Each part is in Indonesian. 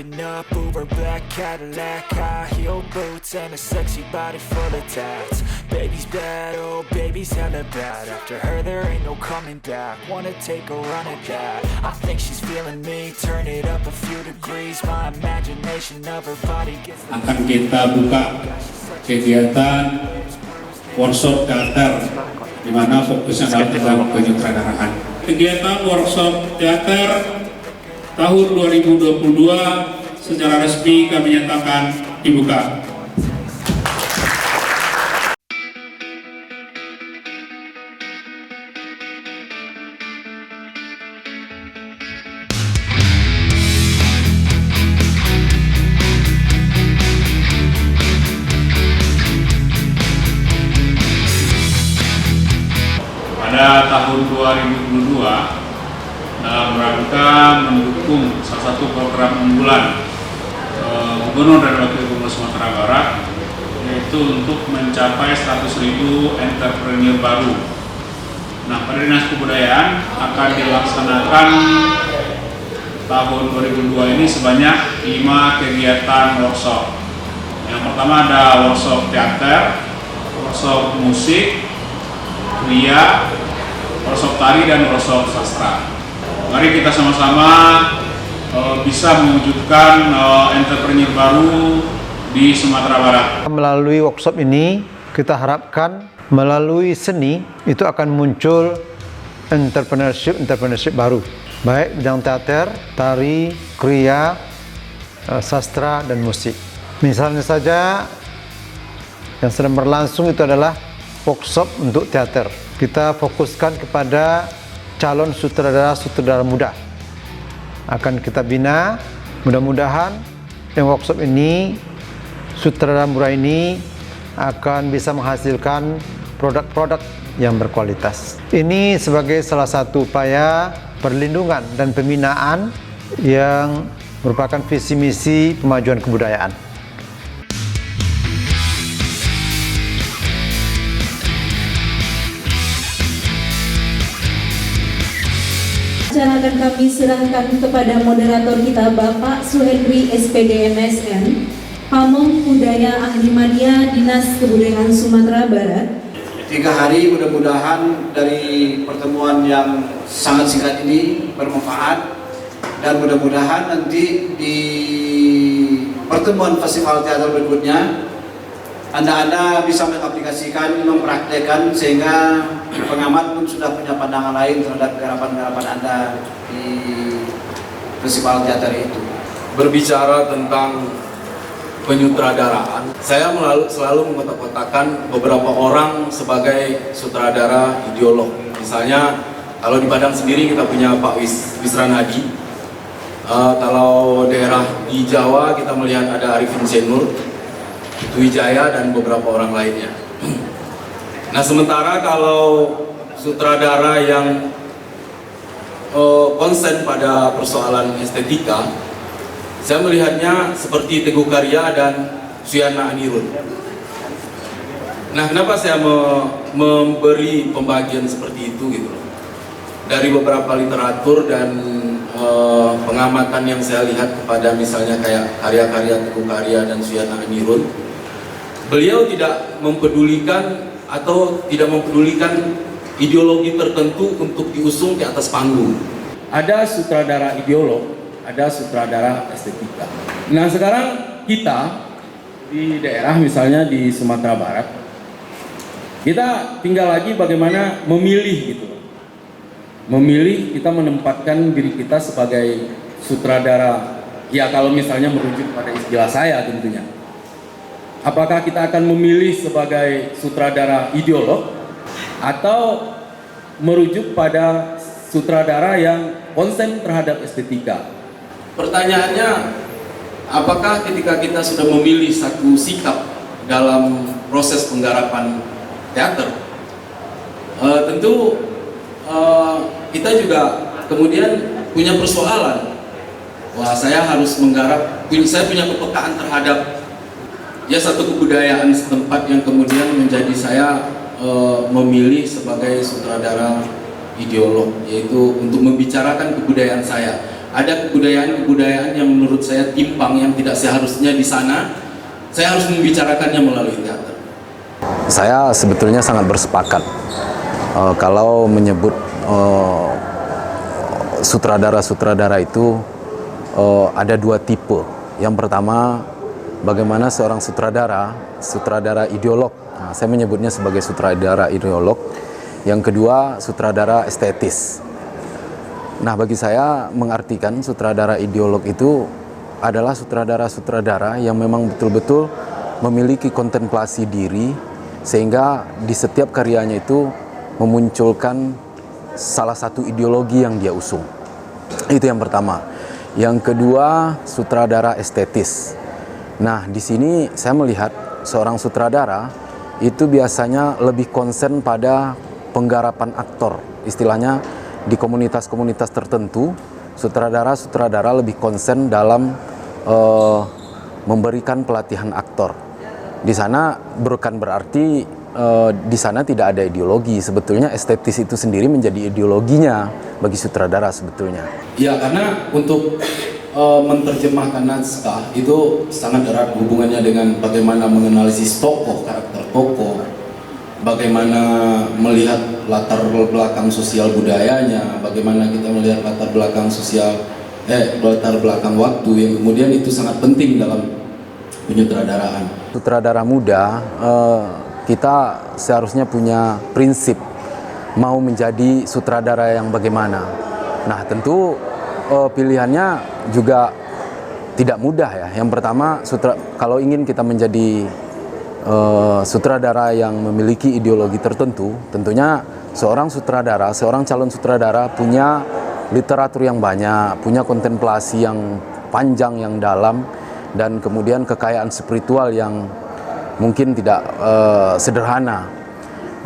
Pulling up Uber black Cadillac, high heel boots and a sexy body full of tats. Baby's bad, oh baby's hella bad. After her there ain't no coming back. Wanna take a run at that. I think she's feeling me. Turn it up a few degrees. My imagination of her body gets. Akan kita buka kegiatan workshop teater, di mana fokusnya adalah tentang penyutradaraan. Kegiatan workshop teater tahun 2022 secara resmi kami nyatakan dibuka. Pada tahun 2022 dalam rangka mendukung salah satu program unggulan Gubernur dan Wakil Gubernur Sumatera Barat, yaitu untuk mencapai 100.000 entrepreneur baru. Nah, pada Dinas Kebudayaan akan dilaksanakan tahun 2002 ini sebanyak 5 kegiatan workshop. Yang pertama ada workshop teater, workshop musik, kriya, workshop tari, dan workshop sastra. Mari kita sama-sama bisa mewujudkan entrepreneur baru di Sumatera Barat. Melalui workshop ini, kita harapkan melalui seni itu akan muncul entrepreneurship baru, baik bidang teater, tari, kriya, sastra, dan musik. Misalnya saja yang sedang berlangsung itu adalah workshop untuk teater. Kita fokuskan kepada calon sutradara muda. Akan kita bina, mudah-mudahan yang workshop ini, sutradara muda ini akan bisa menghasilkan produk-produk yang berkualitas. Ini sebagai salah satu upaya perlindungan dan pembinaan yang merupakan visi misi pemajuan kebudayaan. Acara akan kami serahkan kepada moderator kita Bapak Suhendri SPD MSN, Pamong Budaya Ahli Media Dinas Kebudayaan Sumatera Barat. 3 hari mudah-mudahan dari pertemuan yang sangat singkat ini bermanfaat, dan mudah-mudahan nanti di pertemuan festival teater berikutnya Anda bisa mengaplikasikan, mempraktekkan, sehingga pengamat pun sudah punya pandangan lain terhadap garapan-garapan Anda di festival teater itu. Berbicara tentang penyutradaraan, saya selalu mengotak-kotakan beberapa orang sebagai sutradara ideolog. Misalnya, kalau di Padang sendiri kita punya Pak Wisran Hadi. Kalau daerah di Jawa kita melihat ada Arifin Senur, Wijaya, dan beberapa orang lainnya. Nah, sementara kalau sutradara yang konsen pada persoalan estetika, saya melihatnya seperti Teguh Karya dan Suyana Anirun. Nah, kenapa saya memberi pembagian seperti itu gitu? Dari beberapa literatur dan pengamatan yang saya lihat kepada misalnya kayak karya-karya Teguh Karya dan Suyana Anirun, beliau tidak mempedulikan ideologi tertentu untuk diusung di atas panggung. Ada sutradara ideolog, ada sutradara estetika. Nah, sekarang kita di daerah misalnya di Sumatera Barat, kita tinggal lagi bagaimana memilih gitu. Memilih, kita menempatkan diri kita sebagai sutradara, ya kalau misalnya merujuk pada istilah saya tentunya. Apakah kita akan memilih sebagai sutradara ideolog atau merujuk pada sutradara yang konsen terhadap estetika? Pertanyaannya, apakah ketika kita sudah memilih satu sikap dalam proses penggarapan teater, tentu kita juga kemudian punya persoalan. Wah, saya harus menggarap, saya punya kepekaan terhadap satu kebudayaan setempat yang kemudian menjadi saya memilih sebagai sutradara ideolog, yaitu untuk membicarakan kebudayaan saya. ada kebudayaan-kebudayaan yang menurut saya timpang, yang tidak seharusnya di sana. Saya harus membicarakannya melalui teater. Saya sebetulnya sangat bersepakat kalau menyebut sutradara-sutradara itu ada dua tipe. Yang pertama, bagaimana seorang sutradara ideolog. Nah, saya menyebutnya sebagai sutradara ideolog. Yang kedua, sutradara estetis. Nah, bagi saya mengartikan sutradara ideolog itu adalah sutradara-sutradara yang memang betul-betul memiliki kontemplasi diri, sehingga di setiap karyanya itu memunculkan salah satu ideologi yang dia usung. Itu yang pertama. Yang kedua, sutradara estetis. Nah, di sini saya melihat seorang sutradara itu biasanya lebih konsen pada penggarapan aktor. Istilahnya di komunitas-komunitas tertentu, sutradara-sutradara lebih konsen dalam memberikan pelatihan aktor. Di sana bukan berarti di sana tidak ada ideologi. Sebetulnya estetis itu sendiri menjadi ideologinya bagi sutradara sebetulnya. Ya, karena untuk menerjemahkan naskah itu sangat erat hubungannya dengan bagaimana menganalisis tokoh, karakter tokoh, bagaimana melihat latar belakang sosial budayanya, bagaimana kita melihat latar belakang latar belakang waktu, yang kemudian itu sangat penting dalam penyutradaraan. Sutradara muda, kita seharusnya punya prinsip mau menjadi sutradara yang bagaimana. Nah, tentu pilihannya juga tidak mudah ya. Yang pertama, kalau ingin kita menjadi sutradara yang memiliki ideologi tertentu, tentunya seorang calon sutradara punya literatur yang banyak, punya kontemplasi yang panjang, yang dalam, dan kemudian kekayaan spiritual yang mungkin tidak sederhana.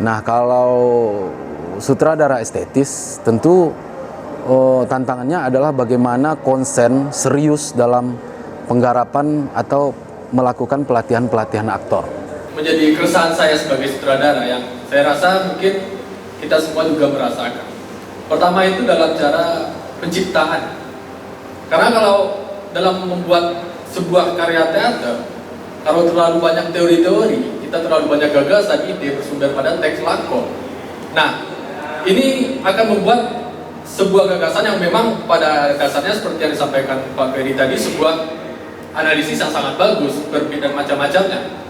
Nah, kalau sutradara estetis, tentu tantangannya adalah bagaimana konsen serius dalam penggarapan atau melakukan pelatihan-pelatihan aktor. Menjadi keresahan saya sebagai sutradara yang saya rasa mungkin kita semua juga merasakan. Pertama itu dalam cara penciptaan. Karena kalau dalam membuat sebuah karya teater, kalau terlalu banyak teori-teori, kita terlalu banyak gagasan, ide bersumber pada teks lakon. Nah, ini akan membuat sebuah gagasan yang memang pada dasarnya seperti yang disampaikan Pak Ferry tadi, sebuah analisis yang sangat bagus, berbeda macam-macamnya.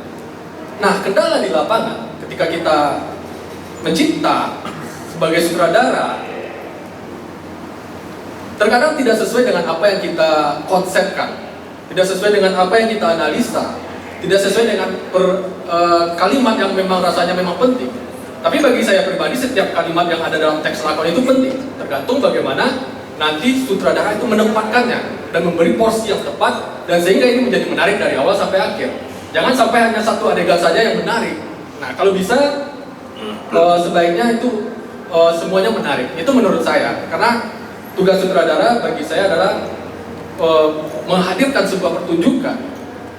Nah, kendala di lapangan ketika kita mencipta sebagai sutradara, terkadang tidak sesuai dengan apa yang kita konsepkan, tidak sesuai dengan apa yang kita analisa, tidak sesuai dengan kalimat yang memang rasanya memang penting. Tapi bagi saya pribadi, setiap kalimat yang ada dalam teks lakon itu penting, tergantung bagaimana nanti sutradara itu menempatkannya dan memberi porsi yang tepat, dan sehingga ini menjadi menarik dari awal sampai akhir. Jangan sampai hanya satu adegan saja yang menarik. Nah, kalau bisa sebaiknya itu semuanya menarik. Itu menurut saya, karena tugas sutradara bagi saya adalah menghadirkan sebuah pertunjukan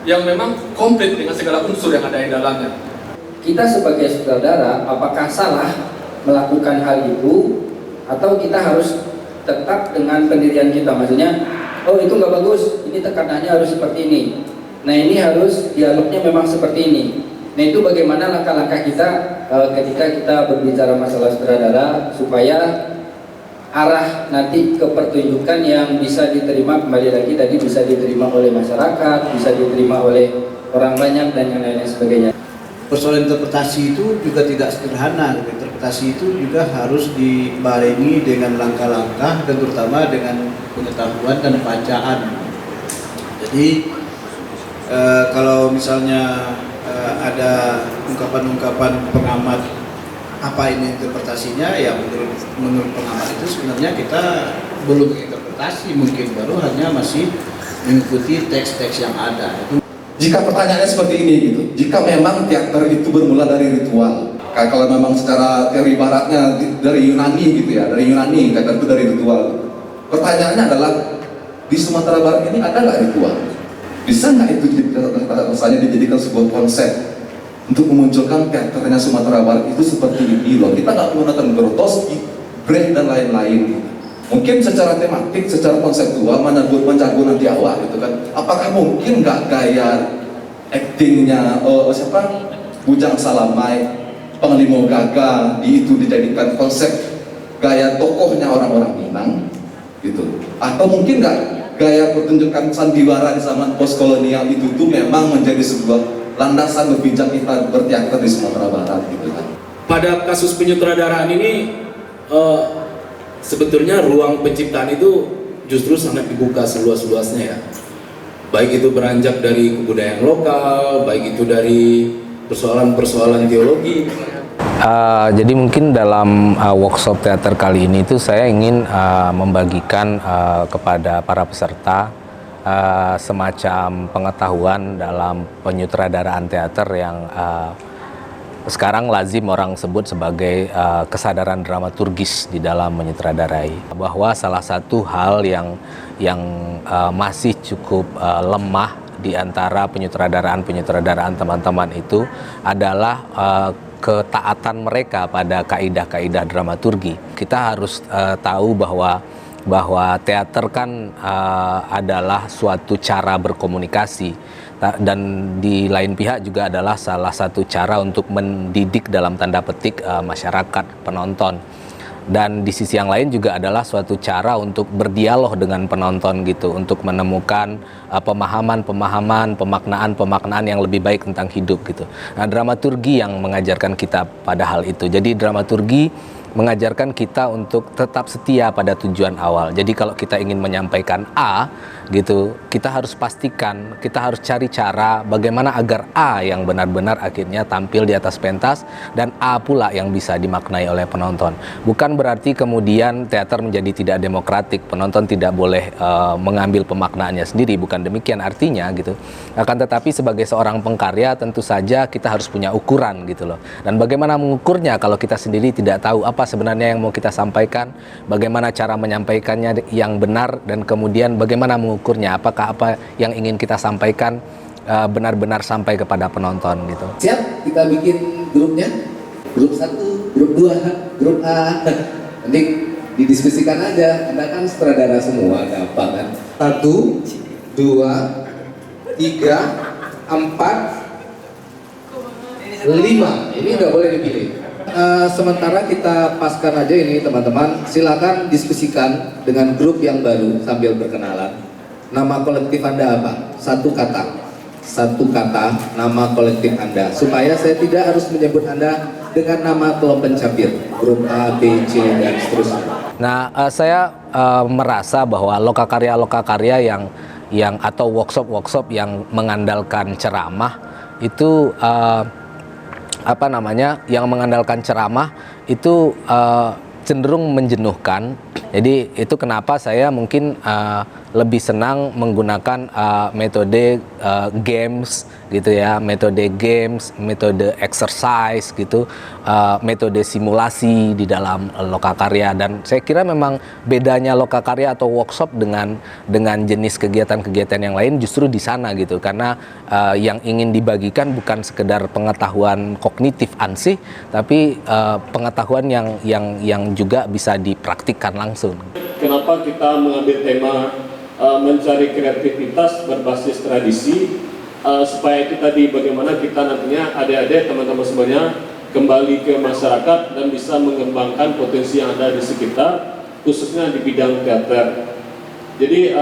yang memang komplit dengan segala unsur yang ada di dalamnya. Kita sebagai sutradara, apakah salah melakukan hal itu, atau kita harus tetap dengan pendirian kita? Maksudnya, oh itu nggak bagus, ini tekanannya harus seperti ini. Nah, ini harus dialognya memang seperti ini. Nah, itu bagaimana langkah-langkah kita ketika kita berbicara masalah sutradara, supaya arah nanti ke pertunjukan yang bisa diterima, kembali lagi tadi, bisa diterima oleh masyarakat, bisa diterima oleh orang banyak, dan yang lain sebagainya. Persoalan interpretasi itu juga tidak sederhana. Interpretasi itu juga harus dibarengi dengan langkah-langkah, dan terutama dengan pengetahuan dan bacaan. Jadi kalau misalnya ada ungkapan-ungkapan pengamat, apa ini interpretasinya, ya menurut pengamat itu sebenarnya kita belum interpretasi, mungkin baru hanya masih mengikuti teks-teks yang ada. Jika pertanyaannya seperti ini gitu, jika memang teater itu bermula dari ritual, kalau memang secara teori baratnya dari Yunani gitu ya, dari Yunani teater itu dari ritual. Pertanyaannya adalah, di Sumatera Barat ini ada nggak ritual? Bisa nggak itu rasanya dijadikan sebuah konsep untuk memunculkan teaternya Sumatera Barat itu seperti ini loh? Kita nggak menggunakan Grotowski, Brecht dan lain-lain. Mungkin secara tematik, secara konseptual, menjago nanti awal gitu kan. Apakah mungkin nggak gaya aktingnya Bujang Salamai, Panglima Gaga itu dijadikan konsep gaya tokohnya orang-orang Minang gitu? Atau mungkin nggak gaya pertunjukan sandiwara di zaman postkolonial itu tuh memang menjadi sebuah landasan berbincang kita berteater di Sumatera Barat gitu kan? Pada kasus penyutradaraan ini sebetulnya ruang penciptaan itu justru sangat dibuka seluas-luasnya ya. Baik itu beranjak dari kebudayaan lokal, baik itu dari persoalan-persoalan teologi. Jadi mungkin dalam workshop teater kali ini itu saya ingin membagikan kepada para peserta semacam pengetahuan dalam penyutradaraan teater yang sekarang lazim orang sebut sebagai kesadaran dramaturgis di dalam menyutradarai. Bahwa salah satu hal yang masih cukup lemah di antara penyutradaraan teman-teman itu adalah ketaatan mereka pada kaidah-kaidah dramaturgi. Kita harus tahu bahwa teater kan adalah suatu cara berkomunikasi. Dan di lain pihak juga adalah salah satu cara untuk mendidik dalam tanda petik masyarakat penonton. Dan di sisi yang lain juga adalah suatu cara untuk berdialog dengan penonton gitu, untuk menemukan pemaknaan yang lebih baik tentang hidup gitu. Nah, dramaturgi yang mengajarkan kita pada hal itu. Jadi dramaturgi mengajarkan kita untuk tetap setia pada tujuan awal. Jadi kalau kita ingin menyampaikan A gitu, kita harus pastikan, kita harus cari cara bagaimana agar A yang benar-benar akhirnya tampil di atas pentas dan A pula yang bisa dimaknai oleh penonton. Bukan berarti kemudian teater menjadi tidak demokratik, penonton tidak boleh mengambil pemaknaannya sendiri, bukan demikian artinya gitu. Akan tetapi sebagai seorang pengkarya tentu saja kita harus punya ukuran gitu loh. Dan bagaimana mengukurnya kalau kita sendiri tidak tahu apa sebenarnya yang mau kita sampaikan, bagaimana cara menyampaikannya yang benar, dan kemudian bagaimana mengukurnya, apakah apa yang ingin kita sampaikan benar-benar sampai kepada penonton gitu. Siap, kita bikin grupnya, grup 1, grup 2, grup A. Nanti didiskusikan aja, Anda kan sutradara semua, gampang kan? 1, 2, 3, 4, 5. Ini nggak boleh dipilih. Sementara kita paskan aja ini teman-teman, silakan diskusikan dengan grup yang baru sambil berkenalan. Nama kolektif Anda apa? Satu kata nama kolektif Anda, supaya saya tidak harus menyebut Anda dengan nama kelompok pencapir, grup A, B, C, dan seterusnya. Nah, saya merasa bahwa lokakarya yang atau workshop yang mengandalkan ceramah itu yang mengandalkan ceramah itu cenderung menjenuhkan. Jadi itu kenapa saya mungkin lebih senang menggunakan metode games gitu ya, metode exercise gitu, metode simulasi di dalam lokakarya. Dan saya kira memang bedanya lokakarya atau workshop dengan jenis kegiatan-kegiatan yang lain justru di sana gitu, karena yang ingin dibagikan bukan sekedar pengetahuan kognitif ansih, tapi pengetahuan yang juga bisa dipraktikkan langsung. Kenapa kita mengambil tema mencari kreativitas berbasis tradisi, supaya itu tadi bagaimana kita nantinya adik-adik teman-teman semuanya kembali ke masyarakat dan bisa mengembangkan potensi yang ada di sekitar, khususnya di bidang teater. Jadi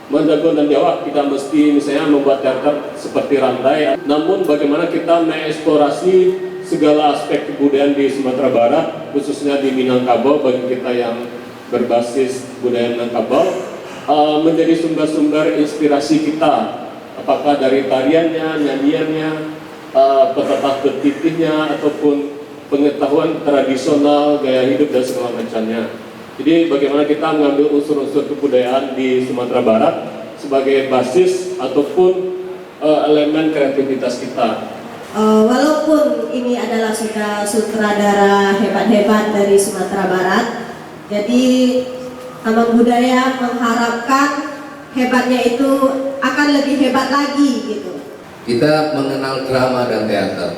menjago dan jawab, kita mesti misalnya membuat teater seperti rantai, namun bagaimana kita mengeksplorasi segala aspek kebudayaan di Sumatera Barat, khususnya di Minangkabau, bagi kita yang berbasis budaya Minangkabau, menjadi sumber-sumber inspirasi kita, apakah dari tariannya, nyanyiannya, petata tertitihnya, ataupun pengetahuan tradisional, gaya hidup dan segala macamnya. Jadi bagaimana kita mengambil unsur-unsur kebudayaan di Sumatera Barat sebagai basis ataupun elemen kreativitas kita. Walaupun ini adalah sutradara hebat-hebat dari Sumatera Barat, jadi Taman Budaya mengharapkan hebatnya itu akan lebih hebat lagi gitu. Kita mengenal drama dan teater,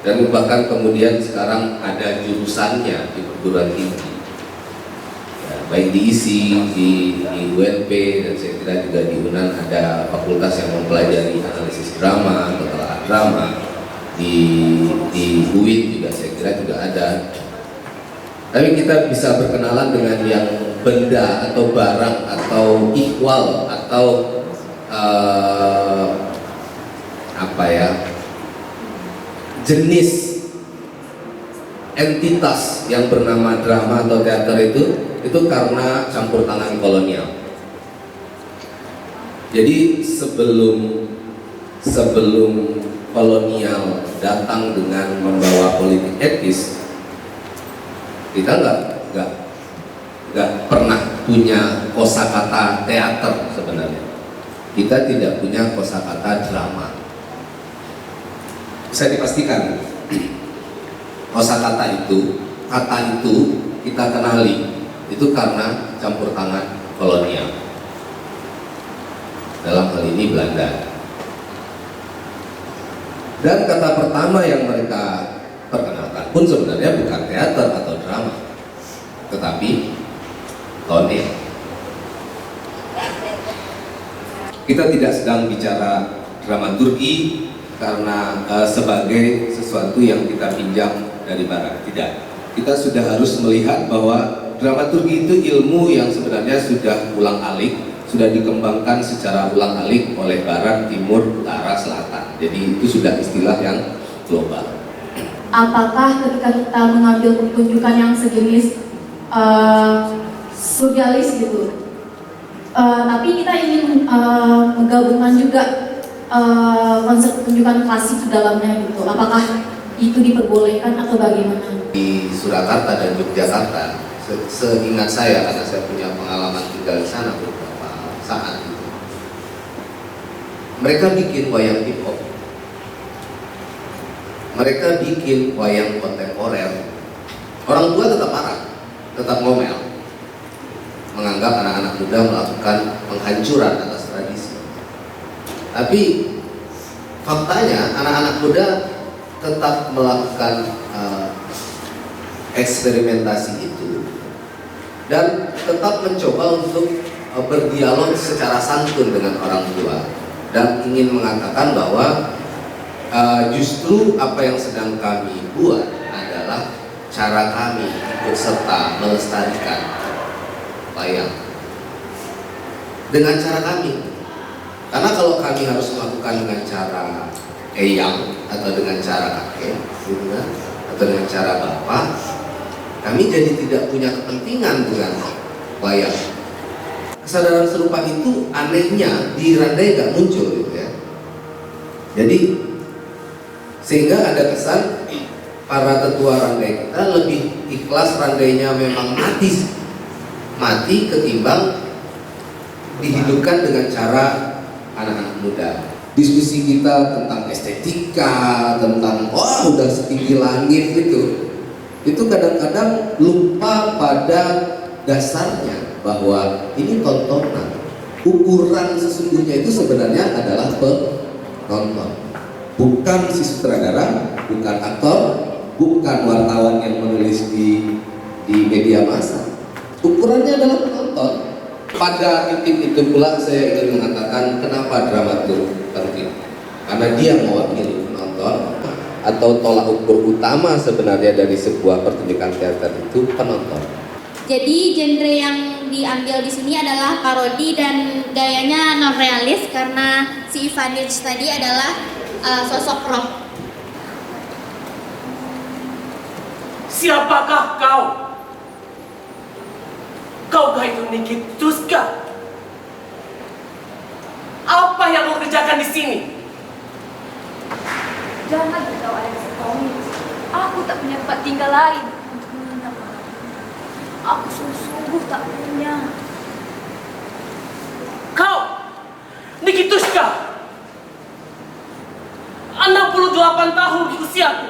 dan bahkan kemudian sekarang ada jurusannya di perguruan tinggi. Ya. baik di ISI, di UNP, dan saya kira juga di UNAN ada fakultas yang mempelajari analisis drama atau telaah drama. Di UIN juga saya kira juga ada. Tapi kita bisa berkenalan dengan yang benda atau barang atau ikhwal atau jenis entitas yang bernama drama atau teater itu karena campur tangan kolonial. Jadi sebelum kolonial datang dengan membawa politik etis, kita nggak pernah punya kosakata teater sebenarnya. Kita tidak punya kosakata drama. Bisa dipastikan kosakata itu, kata itu kita kenali itu karena campur tangan kolonial. Dalam hal ini Belanda. Dan kata pertama yang mereka perkenalkan pun sebenarnya bukan teater atau drama, tetapi tonel. Kita tidak sedang bicara dramaturgi karena sebagai sesuatu yang kita pinjam dari barat, tidak. Kita sudah harus melihat bahwa dramaturgi itu ilmu yang sebenarnya sudah ulang-alik, sudah dikembangkan secara ulang-alik oleh barat, timur, utara, selatan. Jadi itu sudah istilah yang global. Apakah ketika kita mengambil pertunjukan yang sejenis surrealis gitu, tapi kita ingin menggabungkan juga konsep pertunjukan klasik di dalamnya gitu, apakah itu diperbolehkan atau bagaimana? Di Surakarta dan Yogyakarta, seingat saya karena saya punya pengalaman tinggal di sana beberapa saat gitu, mereka bikin wayang hip hop, mereka bikin wayang kontemporer. Orang tua tetap marah, tetap ngomel, menganggap anak-anak muda melakukan penghancuran atas tradisi. Tapi faktanya anak-anak muda tetap melakukan eksperimentasi itu dan tetap mencoba untuk berdialog secara santun dengan orang tua dan ingin mengatakan bahwa justru apa yang sedang kami buat adalah cara kami ikut serta melestarikan wayang dengan cara kami. Karena kalau kami harus melakukan dengan cara eyang atau dengan cara kakek, gitu kan, atau dengan cara bapak, kami jadi tidak punya kepentingan dengan wayang. Kesadaran serupa itu anehnya di Randai nggak muncul, gitu ya. Jadi sehingga ada kesan para tetua Randai kita lebih ikhlas Randainya memang mati ketimbang dihidupkan dengan cara anak-anak muda. Diskusi kita tentang estetika, tentang udah setinggi langit itu kadang-kadang lupa pada dasarnya bahwa ini tontonan. Ukuran sesungguhnya itu sebenarnya adalah penonton, bukan si sutradara, bukan aktor, bukan wartawan yang menulis di media massa. Ukurannya adalah penonton. Pada titik itu pula saya ingin mengatakan kenapa dramaturg penting, karena dia mewakili penonton, atau tolak ukur utama sebenarnya dari sebuah pertunjukan teater itu penonton. Jadi genre yang diambil di sini adalah parodi dan gayanya non realis karena si Ivanich tadi adalah sosok roh. Siapakah kau? Kaukah itu Nikituska? Apa yang kau kerjakan di sini? Jangan beritahu Alex Tommy. Aku tak punya tempat tinggal lain untuk menginap. Aku sungguh tak punya. Kau, Nikituska, 68 tahun di usiaku.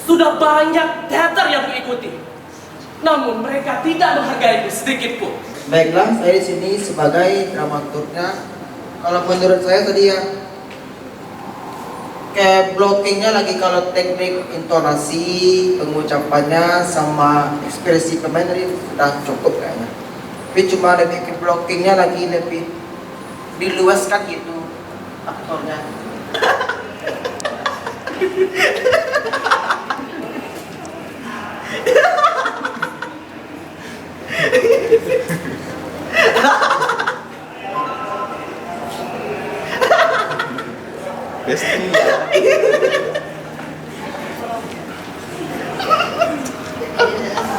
Sudah banyak teater yang kuikuti. Namun mereka tidak menghargaiku sedikit pun. Baiklah, saya di sini sebagai dramaturgnya. Kalau menurut saya tadi ya, Kayak blockingnya lagi kalau teknik intonasi, pengucapannya sama ekspresi pemain tadi sudah cukup kayaknya. Tapi cuma lebih ke blockingnya lagi lebih diluaskan gitu aktornya.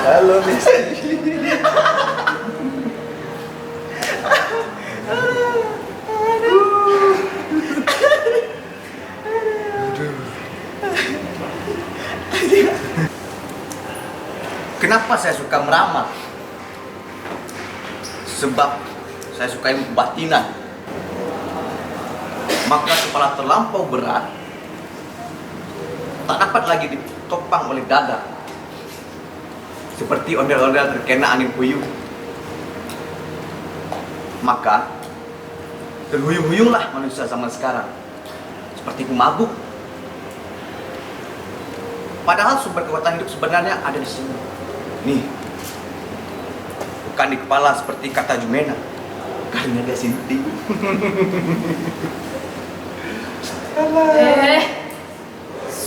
Halo Besti. Kenapa saya suka meramal? Sebab saya suka ilmu kebatinan. Maka kepala terlampau berat tak dapat lagi ditopang oleh dada, seperti ondel-ondel terkena angin puyuh. Maka terhuyung-huyunglah manusia zaman sekarang seperti pemabuk. Padahal sumber kekuatan hidup sebenarnya ada di sini. Nih, bukan di kepala seperti kata Jumena, karena dia sinting.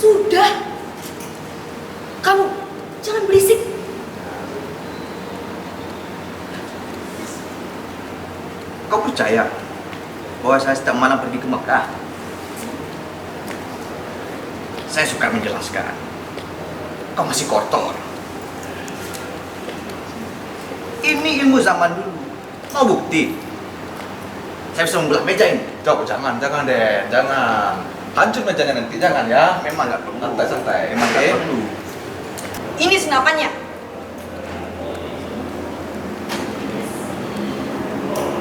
Sudah. Kamu jangan berisik. Kau percaya bahwa saya setiap malam pergi ke Mekah? Saya suka menjelaskan. Kau masih kotor. Ini ilmu zaman dulu. Mau bukti? Saya bisa membelah meja ini. Coba jangan deh, jangan. Hancur mejanya nanti, jangan ya. Memang nggak perlu. Santai. Memang nggak perlu. Ini senapannya.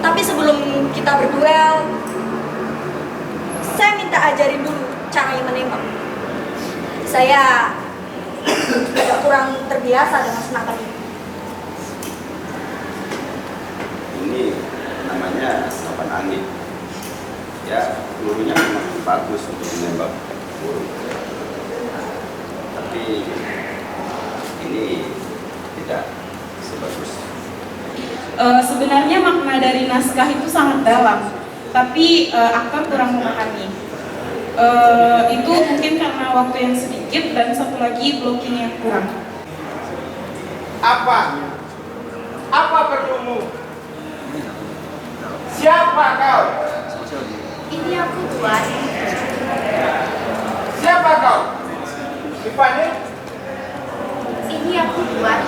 Tapi sebelum kita berduel, saya minta ajarin dulu caranya menembak. Saya agak kurang terbiasa dengan senapan ini. Ini namanya senapan angin. Ya, pelurunya memang bagus untuk menembak burung. Tapi ini tidak sebagus. Sebenarnya makna dari naskah itu sangat dalam, tapi aktor kurang memahami. Itu mungkin karena waktu yang sedikit dan satu lagi blocking yang kurang. Apa perlumu? Siapa kau? Ini aku Tuan. Siapa kau? Rifani? Ini aku Tuan.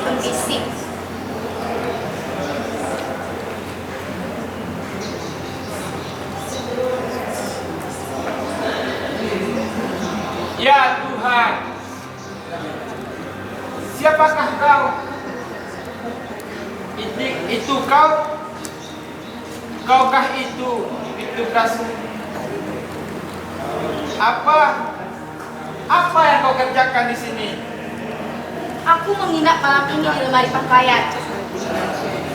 Pembisik. Ya Tuhan, siapakah kau? Itu kau? Kaukah itu kasmu? Apa yang kau kerjakan di sini? Aku menginap malam ini di lemari pakaian.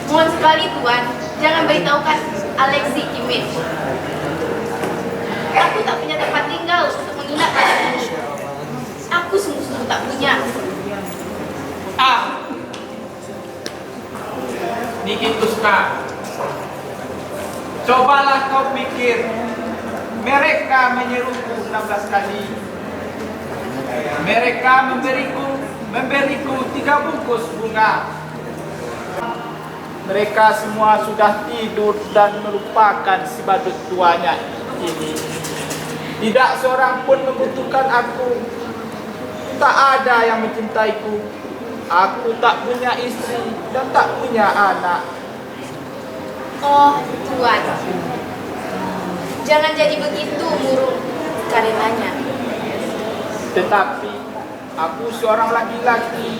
Mohon sekali Tuan, jangan beritahukan Alexi Kimet. Aku tak punya tempat tinggal untuk menginap malam ini. Aku sungguh-sungguh tak punya. Nikituska, cobalah kau pikir, mereka menyeruku 16 kali. Mereka memberiku 3 bungkus bunga. Mereka semua sudah tidur dan melupakan si badut tuanya ini. Tidak seorang pun membutuhkan aku. Tak ada yang mencintaiku. Aku tak punya istri dan tak punya anak. Oh Tuan, jangan jadi begitu murung karenanya. Tetapi aku seorang laki-laki.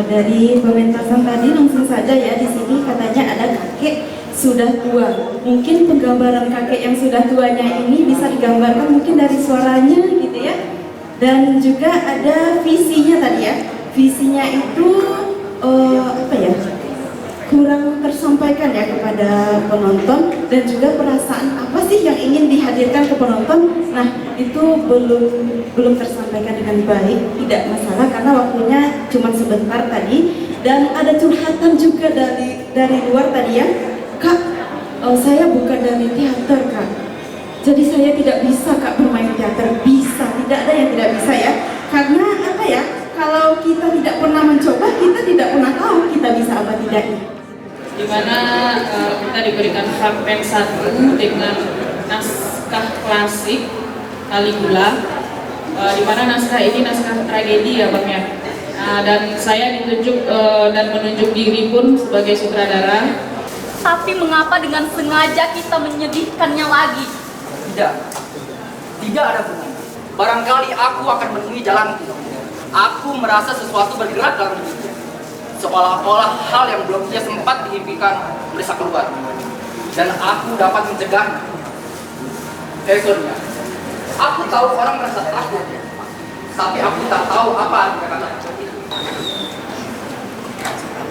Dari pementasan tadi langsung saja ya, di sini katanya ada kakek sudah tua. Mungkin penggambaran kakek yang sudah tuanya ini bisa digambarkan mungkin dari suaranya gitu ya. Dan juga ada visinya tadi ya. Visinya itu apa ya? kurang tersampaikan ya kepada penonton, dan juga perasaan apa sih yang ingin dihadirkan ke penonton. Nah, itu belum tersampaikan dengan baik. Tidak masalah karena waktunya cuma sebentar tadi, dan ada curhatan juga dari luar tadi ya. Kak, saya bukan dari teater, Kak. Jadi saya tidak bisa, Kak, bermain teater. Bisa, tidak ada yang tidak bisa ya. Karena apa ya? Kalau kita tidak pernah mencoba, kita tidak pernah tahu kita bisa apa tidaknya. Dimana kita diberikan fragmen 1 dengan naskah klasik Caligula, dimana naskah ini naskah tragedi ya Bang ya. Dan saya ditunjuk dan menunjuk diri pun sebagai sutradara. Tapi mengapa dengan sengaja kita menyedihkannya lagi? Tidak ada gunanya. Barangkali aku akan menemui jalan itu. Aku merasa sesuatu bergerak dalam dirinya, seolah-olah hal yang belum ia sempat diimpikan bisa keluar, dan aku dapat mencegahnya. Esoknya, aku tahu orang merasa takut, tapi aku tak tahu apa arti kata takut itu.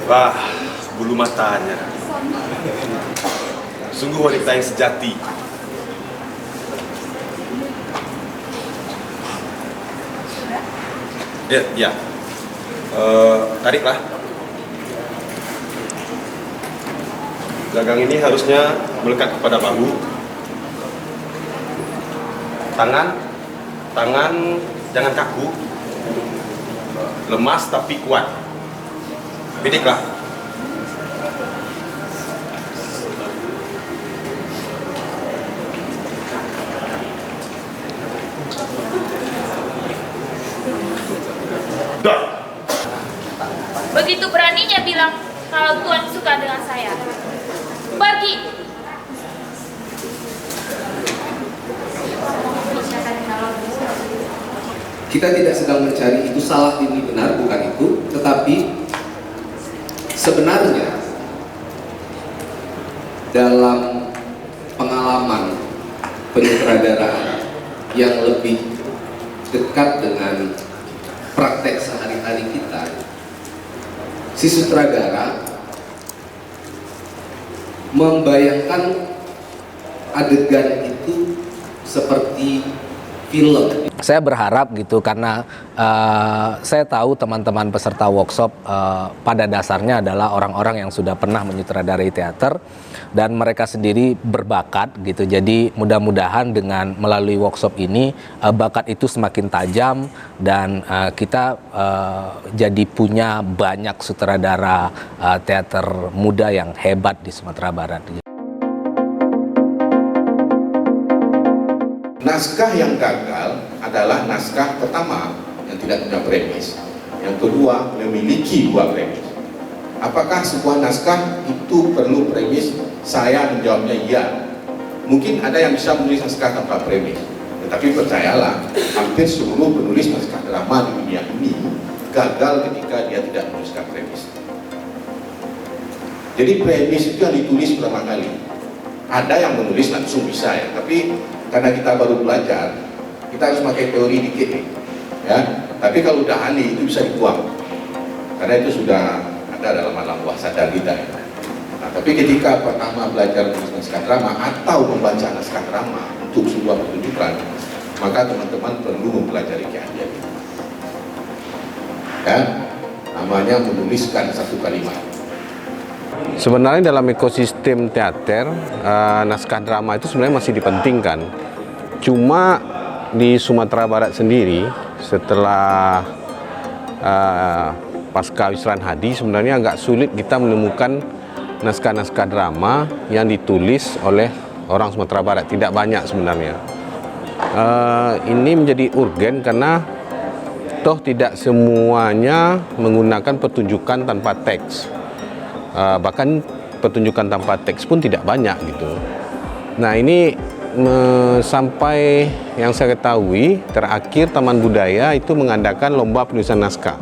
Wah, bulu matanya. Sungguh wanita yang sejati. Ya. Tariklah. Gagang ini harusnya melekat kepada bahu. Tangan jangan kaku. Lemas tapi kuat. Bidiklah. Begitu beraninya bilang kalau Tuhan suka dengan saya. Pergi. Kita tidak sedang mencari itu salah, ini benar, bukan itu. Tetapi sebenarnya dalam pengalaman penyutradaraan yang lebih dekat dengan praktek sehari-hari kita, si sutradara membayangkan adegan itu seperti film. Saya berharap gitu karena saya tahu teman-teman peserta workshop pada dasarnya adalah orang-orang yang sudah pernah menyutradarai teater dan mereka sendiri berbakat gitu. Jadi mudah-mudahan dengan melalui workshop ini bakat itu semakin tajam dan kita jadi punya banyak sutradara teater muda yang hebat di Sumatera Barat. Naskah yang gagal adalah naskah pertama yang tidak punya premis, yang kedua memiliki dua premis. Apakah sebuah naskah itu perlu premis? Saya menjawabnya iya. Mungkin ada yang bisa menulis naskah tanpa premis, tetapi percayalah, hampir seluruh penulis naskah drama di dunia ini gagal ketika dia tidak menuliskan premis. Jadi premis itu yang ditulis pertama kali. Ada yang menulis langsung bisa ya, tapi karena kita baru belajar, kita harus pakai teori dikit nih, ya. Tapi kalau udah ahli itu bisa dibuang, karena itu sudah ada dalam alam bawah sadar kita. Ya. Nah, tapi ketika pertama belajar menulis naskah drama atau membaca naskah drama untuk sebuah pertunjukan, maka teman-teman perlu mempelajari keahlian itu. Ya, namanya menuliskan satu kalimat. Sebenarnya dalam ekosistem teater, naskah drama itu sebenarnya masih dipentingkan. Cuma di Sumatera Barat sendiri, setelah pasca Wisran Hadi, sebenarnya agak sulit kita menemukan naskah-naskah drama yang ditulis oleh orang Sumatera Barat. Tidak banyak sebenarnya. Ini menjadi urgen karena toh tidak semuanya menggunakan pertunjukan tanpa teks. Bahkan pertunjukan tanpa teks pun tidak banyak gitu. Nah ini sampai yang saya ketahui terakhir Taman Budaya itu mengadakan lomba penulisan naskah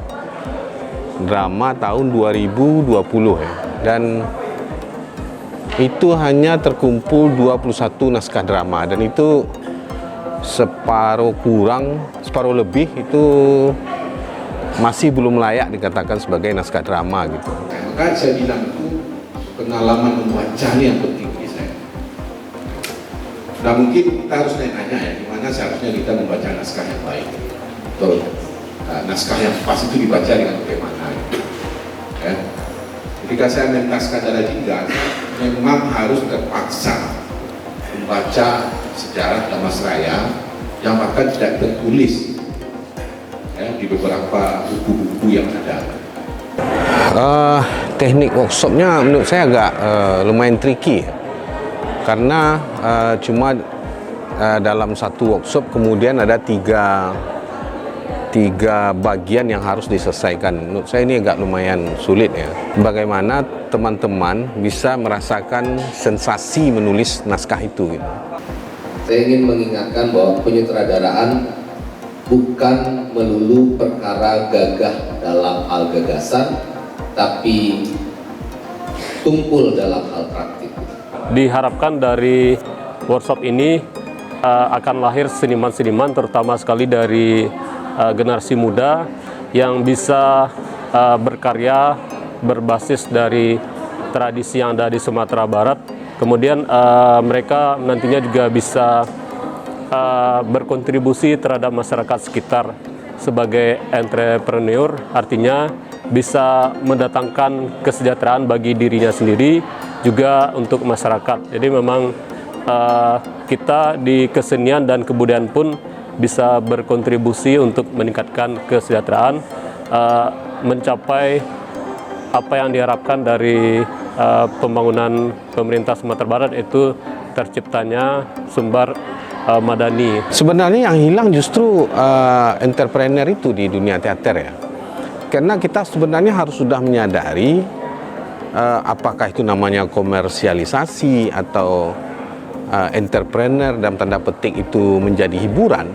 drama tahun 2020 ya. Dan itu hanya terkumpul 21 naskah drama dan itu separuh lebih itu masih belum layak dikatakan sebagai naskah drama gitu. Maka saya bilang itu pengalaman membaca ini yang penting bagi saya. Nah mungkin kita harus nanya ya, gimana seharusnya kita membaca naskah yang baik. Betul. Nah, naskah yang pas itu dibaca dengan bagaimana. Ya. Ketika saya mentaskan Dara Jingga, memang harus terpaksa membaca sejarah Damasraya yang bahkan tidak tertulis ya, di beberapa buku-buku yang ada. Teknik workshopnya menurut saya agak lumayan tricky karena cuma dalam satu workshop kemudian ada tiga bagian yang harus diselesaikan. Menurut saya ini agak lumayan sulit ya. Bagaimana teman-teman bisa merasakan sensasi menulis naskah itu gitu. Saya ingin mengingatkan bahwa penyutradaraan bukan melulu perkara gagah dalam hal gagasan, tapi tumpul dalam hal praktik. Diharapkan dari workshop ini akan lahir seniman-seniman, terutama sekali dari generasi muda yang bisa berkarya berbasis dari tradisi yang ada di Sumatera Barat. Kemudian mereka nantinya juga bisa berkontribusi terhadap masyarakat sekitar sebagai entrepreneur, artinya bisa mendatangkan kesejahteraan bagi dirinya sendiri juga untuk masyarakat. Jadi memang kita di kesenian dan kebudayaan pun bisa berkontribusi untuk meningkatkan kesejahteraan, mencapai apa yang diharapkan dari pembangunan pemerintah Sumatera Barat, itu terciptanya sumber madani. Sebenarnya yang hilang justru entrepreneur itu di dunia teater ya. Karena kita sebenarnya harus sudah menyadari apakah itu namanya komersialisasi atau entrepreneur dalam tanda petik itu menjadi hiburan,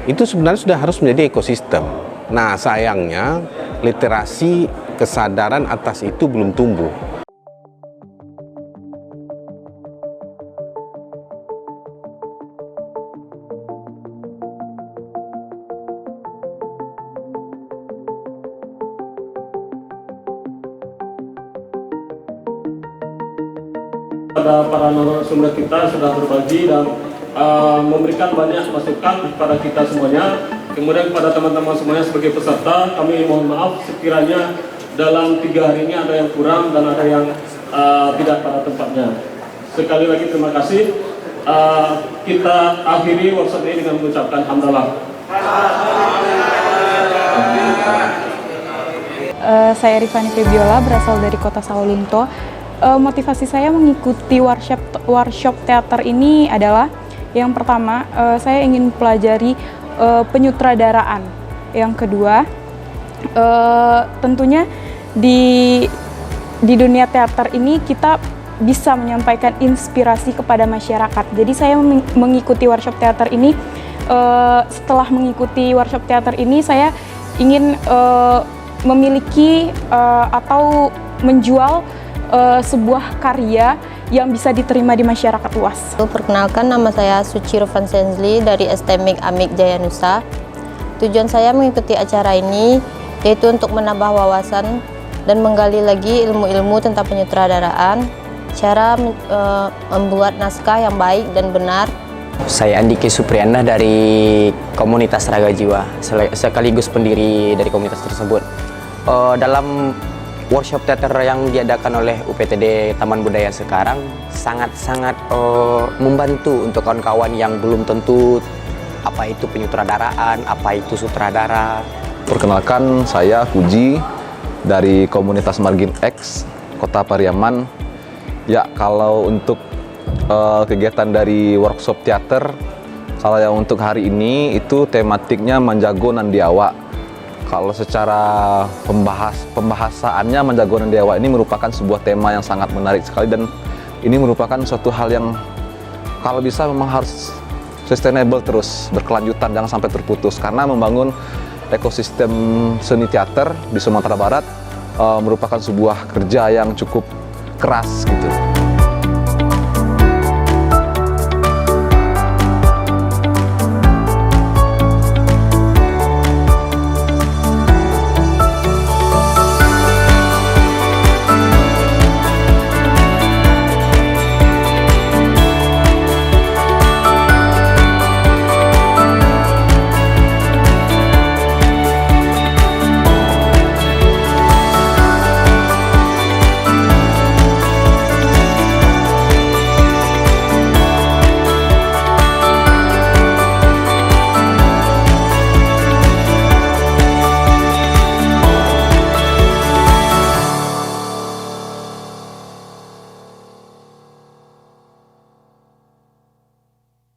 itu sebenarnya sudah harus menjadi ekosistem. Nah sayangnya literasi kesadaran atas itu belum tumbuh. Pada para narasumber kita sudah berbagi dan memberikan banyak masukan kepada kita semuanya. Kemudian kepada teman-teman semuanya sebagai peserta, kami mohon maaf sekiranya dalam 3 hari ini ada yang kurang dan ada yang tidak pada tempatnya. Sekali lagi terima kasih. Kita akhiri workshop ini dengan mengucapkan hamdalah. Saya Rifani Febiola, berasal dari Kota Sawalunto. Motivasi saya mengikuti workshop teater ini adalah yang pertama, saya ingin pelajari penyutradaraan. Yang kedua, tentunya di dunia teater ini kita bisa menyampaikan inspirasi kepada masyarakat. Jadi saya mengikuti workshop teater ini. Setelah mengikuti workshop teater ini, saya ingin memiliki atau menjual sebuah karya yang bisa diterima di masyarakat luas. Perkenalkan, nama saya Suci Rufan Senzli dari STMIK Amik Jayanusa. Tujuan saya mengikuti acara ini yaitu untuk menambah wawasan dan menggali lagi ilmu-ilmu tentang penyutradaraan, cara membuat naskah yang baik dan benar. Saya Andiki Supriyana dari komunitas Raga Jiwa, sekaligus pendiri dari komunitas tersebut. Dalam workshop teater yang diadakan oleh UPTD Taman Budaya sekarang sangat-sangat membantu untuk kawan-kawan yang belum tentu apa itu penyutradaraan, apa itu sutradara. Perkenalkan, saya Puji dari komunitas Margin X, Kota Pariaman. Ya, kalau untuk kegiatan dari workshop teater, kalau yang untuk hari ini itu tematiknya Manjago Nandiawa. Kalau secara pembahasaannya, Manjago Nandiawa ini merupakan sebuah tema yang sangat menarik sekali, dan ini merupakan suatu hal yang kalau bisa memang harus sustainable terus, berkelanjutan, jangan sampai terputus, karena membangun ekosistem seni teater di Sumatera Barat merupakan sebuah kerja yang cukup keras gitu.